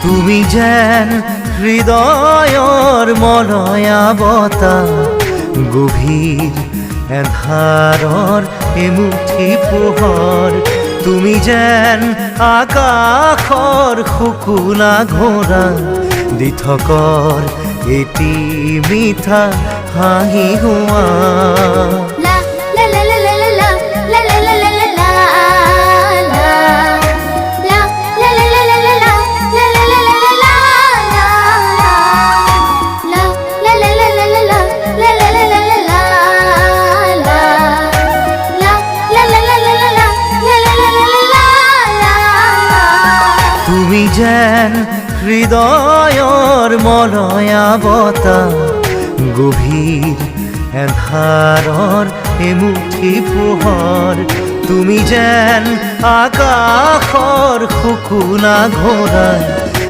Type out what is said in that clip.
তুমি যেন হৃদয়ৰ মলয়া বতাহ, গভীৰ এন্ধাৰৰ এমুঠি পোহৰ। তুমি যেন আকাশৰ শুকুলা ঘোঁৰা, দি থকৰ এটি মিঠা হাঁহি হোৱা। তুমি যেন হৃদয়ৰ মলয়া বতাহ, গভীৰ এন্ধাৰৰ এমুঠি পোহৰ। তুমি যেন আকাশৰ শুকুলা ঘোঁৰা,